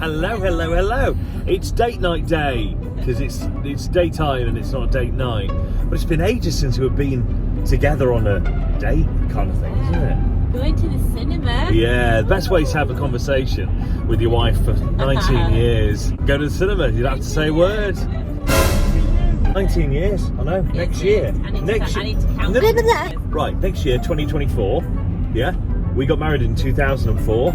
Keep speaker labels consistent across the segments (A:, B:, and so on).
A: Hello, hello, hello. It's date night day, because it's daytime and it's not date night. But it's been ages since we've been together on a date kind of thing, isn't it?
B: Going to the cinema.
A: Yeah, the best way is to have a conversation with your wife for 19 years. Go to the cinema, you don't have to say a word. 19 years, I know, next year.
B: I need to count.
A: Right, next year, 2024, yeah? We got married in 2004.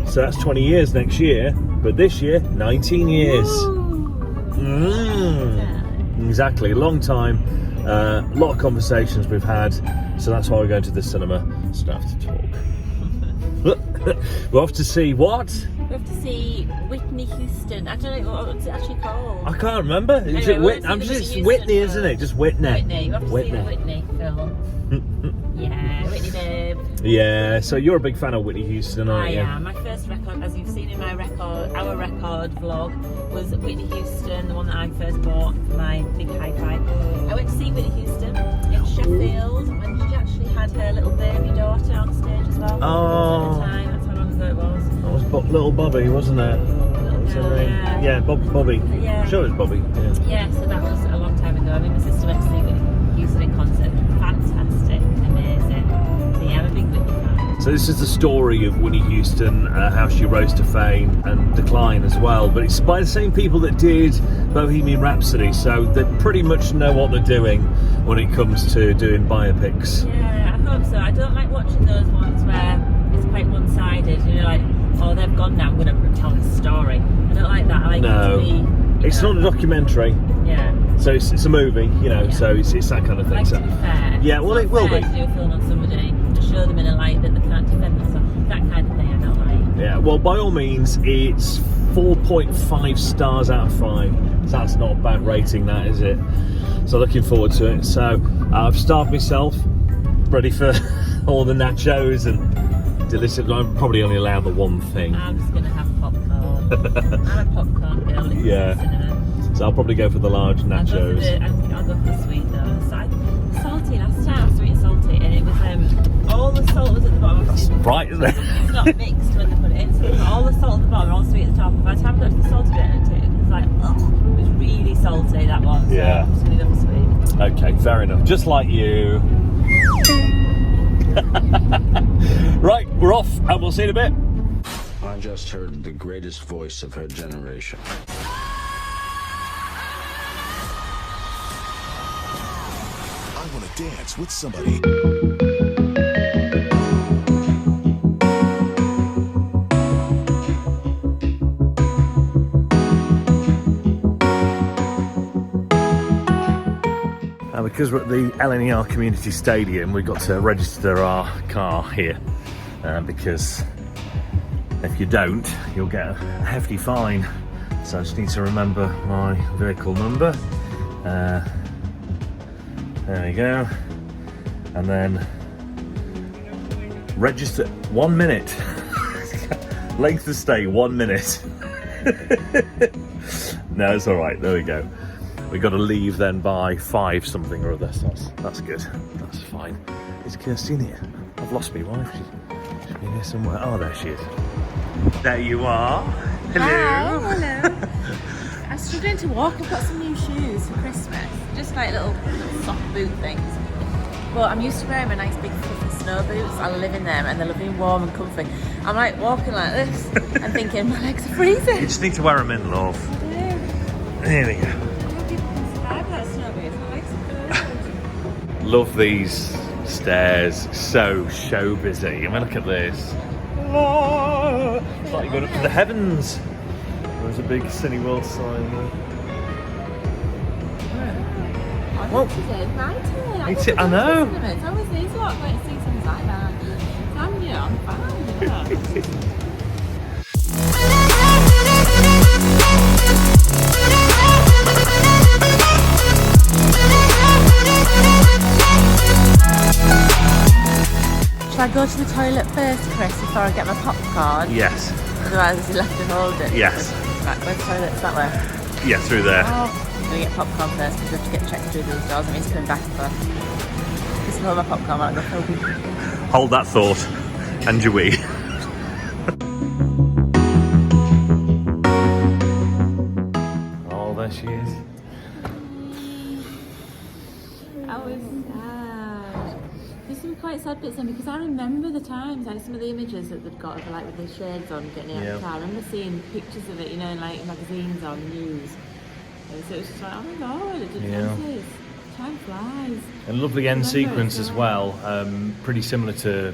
A: So that's 20 years next year, but this year, 19 years. Exactly, a long time, a lot of conversations we've had, so that's why we're going to the cinema, so don't have to talk. We're off to see what?
B: We have to see Whitney Houston. I don't know, what's it actually called?
A: I can't remember. Is it Whitney? I'm just, it's Whitney, isn't it? Just Whitney.
B: Whitney, we have to see the Whitney film. Yeah, Whitney babe.
A: Yeah, so you're a big fan of Whitney Houston, aren't you?
B: I am. My first record, as you've seen in my record, our record vlog, was Whitney Houston, the one that I first bought for my big hi-fi. I went to see Whitney Houston in Sheffield when she actually had her little baby daughter on stage as well.
A: Oh.
B: At the time, that's how long ago it was.
A: That was little Bobby, wasn't it? Yeah, Bobby.
B: Yeah.
A: I'm sure it was Bobby.
B: Yeah, so that was a long time ago. I mean, my sister went to see Whitney Houston in concert. Fantastic, amazing. So yeah, I'm a big Whitney fan.
A: So this is the story of Whitney Houston, how she rose to fame and decline as well. But it's by the same people that did Bohemian Rhapsody, so they pretty much know what they're doing when it comes to doing biopics.
B: Yeah, I hope so. I don't like watching those ones where it's quite one-sided. You know, like, oh, they've gone now, I'm going to tell this story. I don't like that. I like it to be...
A: It's not a documentary.
B: Yeah.
A: So it's a movie, you know, so it's that kind of thing.
B: I like to be fair.
A: Yeah, well, it will be.
B: To do a film on somebody and show them in a light that they can't defend themselves. That kind of thing I don't like.
A: Yeah, well, by all means, it's 4.5 stars out of 5. So that's not a bad rating, that, is it? So looking forward to it. So I've starved myself, ready for all the nachos and delicious. I'm probably only allowed the one thing.
B: I'm just going to have popcorn. I'm a popcorn girl.
A: Yeah. So I'll probably go for the large nachos.
B: I'll go for the sweet though. Salty, last time I was sweet and salty, and it was all the salt was at the bottom.
A: That's right, isn't it?
B: It's not mixed when they put it in, so all the salt at the bottom, all the sweet at the top. By the time I got to the salty bit, it was like, oh, it was really salty, that one. So
A: yeah.
B: I'm just going to go for sweet.
A: Okay, fair enough. Just like you. Right, we're off, and we'll see you in a bit.
C: I just heard the greatest voice of her generation.
D: I want to dance with somebody.
A: Because we're at the LNER Community Stadium, we've got to register our car here because if you don't, you'll get a hefty fine. So I just need to remember my vehicle number. There we go. And then register 1 minute. Length of stay 1 minute. No, it's all right. There we go. We got to leave then by 5 something or other. So that's good. That's fine. Is Kirstine here? I've lost my wife. She's been here somewhere. Oh, there she is. There you are. Hello.
E: Hi, hello. I'm struggling to walk. I've got some new shoes for Christmas. Just like little soft boot things. But I'm used to wearing my nice big fluffy snow boots. I live in them and they're lovely and warm and comfy. I'm like walking like this and thinking my legs are freezing.
A: You just need to wear them in, love.
E: I do.
A: Here we go. Love these stairs, so show busy. I mean, look at this. It's like you're going up to the heavens. There's a big Cineworld sign there. Well, I know.
E: It's always these lot where to see things like that. I'm, I'm fine with that. Should I go to the toilet first, Chris, before I get my popcorn?
A: Yes.
E: Otherwise, you'll have to hold it.
A: Yes.
E: Right, where's the toilet? It's that way.
A: Yeah, through there.
E: Oh, I'm going to get popcorn first because we have to get checked through those doors. It means coming back first. Just hold my popcorn while I go filming.
A: Hold that thought. And your wee.
E: I was sad. There's some quite sad bits in because I remember the times, like some of the images that they've got of like with the shades on getting out of the car. I remember seeing pictures of it, you know, in like magazines or news. And so it was just like, oh my god, it did time flies.
A: And lovely end sequence as well, pretty similar to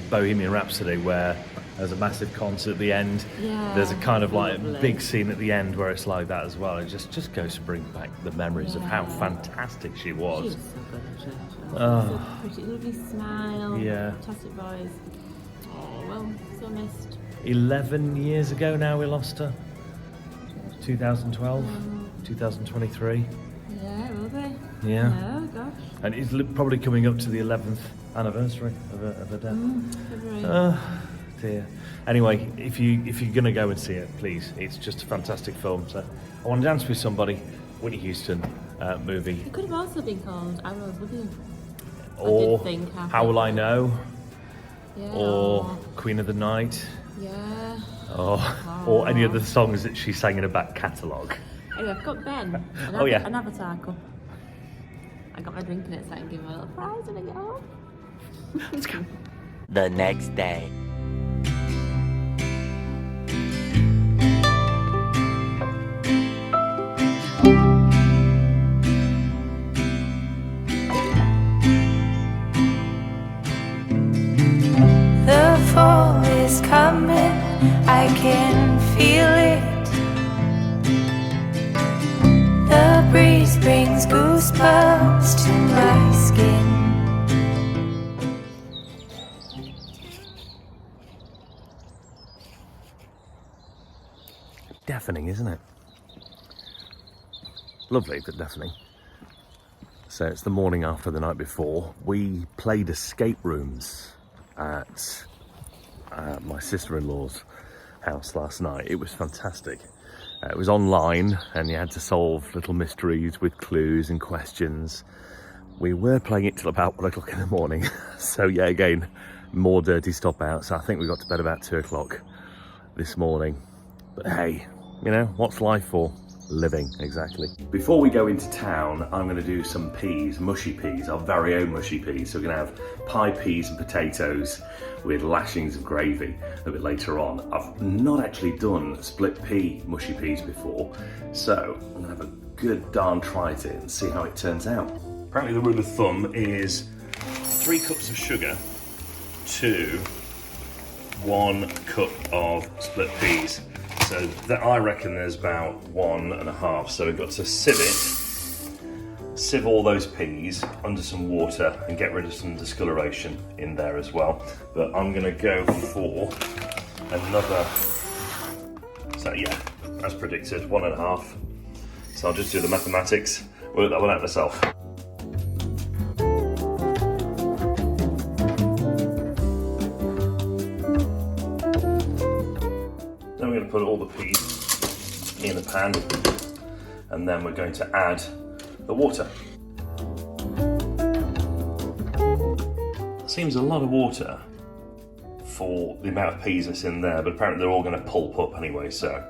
A: Bohemian Rhapsody, where there's a massive concert at the end.
E: Yeah,
A: there's a kind of like
E: lovely.
A: big scene at the end where it's like that as well. It just goes to bring back the memories of how fantastic she
E: She
A: was.
E: was so good, actually.
A: Oh.
E: So pretty, lovely smile.
A: Yeah.
E: Fantastic voice. Oh, well, so missed.
A: 11 years ago now we lost her. 2012, 2023.
E: Yeah, it will be.
A: Yeah.
E: Oh, gosh.
A: And it's probably coming up to the 11th anniversary of her death.
E: February.
A: Oh dear. Anyway, if you're gonna go and see it, please. It's just a fantastic film. So I Want to Dance with Somebody, Whitney Houston movie.
E: It could have also been called I Rose With You.
A: Or
E: I did think
A: How Will I Know?
E: Yeah.
A: Or Queen of the Night.
E: Yeah.
A: Or any of the songs that she sang in her back catalogue.
E: Anyway, I've got Ben. An Avatar cup. I got my drink in it so I can give him a little prize when I get home.
A: Let's go.
F: The next day.
G: The fall is coming, I can feel it. The breeze brings goosebumps to my skin.
A: Deafening, isn't it? Lovely, but deafening. So it's the morning after the night before. We played escape rooms at my sister-in-law's house last night. It was fantastic. It was online and you had to solve little mysteries with clues and questions. We were playing it till about 1 o'clock in the morning. So yeah, again, more dirty stop out. So I think we got to bed about 2 o'clock this morning. But hey, you know, what's life for? Living, exactly. Before we go into town, I'm going to do some peas, mushy peas, our very own mushy peas. So we're going to have pie peas and potatoes with lashings of gravy a bit later on. I've not actually done split pea mushy peas before, so I'm going to have a good darn try at it and see how it turns out. Apparently the rule of thumb is 3 cups of sugar to 1 cup of split peas. So that, I reckon there's about 1.5. So we've got to sieve all those peas under some water and get rid of some discoloration in there as well. But I'm gonna go for another, so yeah, as predicted, 1.5. So I'll just do the mathematics, work that one out myself. Then we're going to put all the peas in a pan, and then we're going to add the water. Seems a lot of water for the amount of peas that's in there, but apparently they're all going to pulp up anyway, so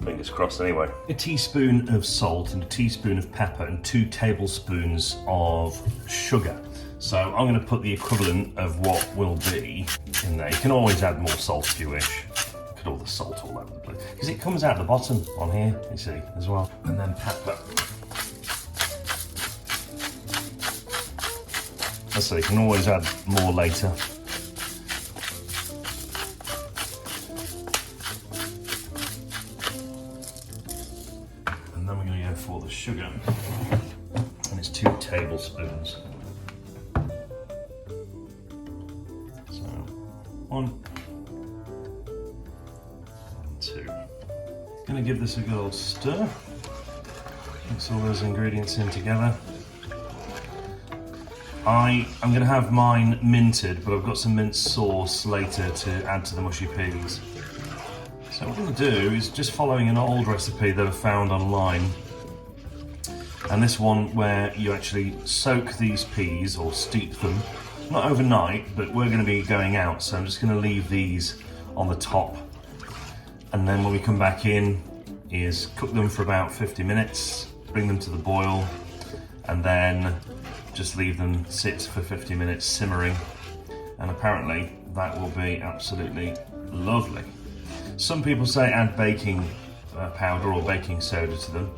A: fingers crossed anyway. A teaspoon of salt and a teaspoon of pepper and 2 tablespoons of sugar. So I'm going to put the equivalent of what will be in there. You can always add more salt if you wish. Look at all the salt all over the place. Because it comes out the bottom on here, you see, as well. And then pepper. So you can always add more later. And then we're going to go for the sugar. And it's 2 tablespoons. So 1 and 2. Going to give this a good old stir. Mix all those ingredients in together. I'm going to have mine minted, but I've got some mint sauce later to add to the mushy peas. So what I'm going to do is just following an old recipe that I found online. And this one where you actually soak these peas or steep them, not overnight, but we're going to be going out, so I'm just going to leave these on the top. And then when we come back in is cook them for about 50 minutes, bring them to the boil, and then just leave them sit for 50 minutes simmering, and apparently that will be absolutely lovely. Some people say add baking powder or baking soda to them,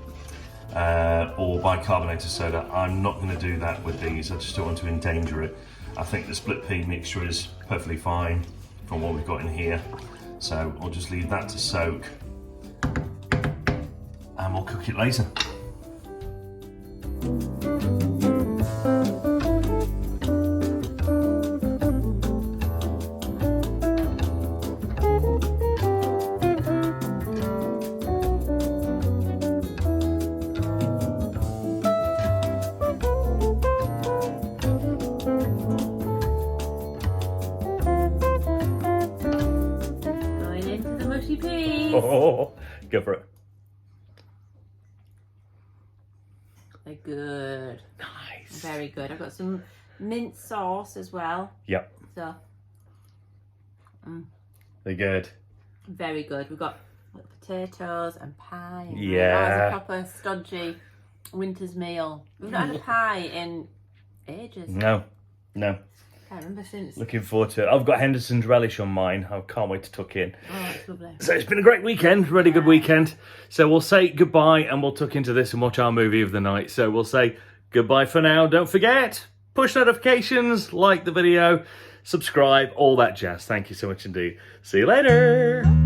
A: or bicarbonated soda. I'm not going to do that with these. I just don't want to endanger it. I think the split pea mixture is perfectly fine from what we've got in here, so I'll just leave that to soak and we'll cook it later.
B: Going into the mushy peas.
A: Oh, go for it.
B: They're good.
A: Nice.
B: Very good. I've got some mint sauce as well.
A: Yep,
B: So,
A: they're good.
B: very good. We've got potatoes and pie. And
A: Yeah.
B: That was a proper stodgy winter's meal. We've not had a pie in ages.
A: No.
B: Can't remember since.
A: Looking forward to it. I've got Henderson's relish on mine. I can't wait to tuck in.
B: Oh, that's lovely.
A: So it's been a great weekend, really good weekend. So we'll say goodbye and we'll tuck into this and watch our movie of the night. So we'll say goodbye for now. Don't forget, push notifications, like the video, subscribe, all that jazz. Thank you so much indeed. See you later.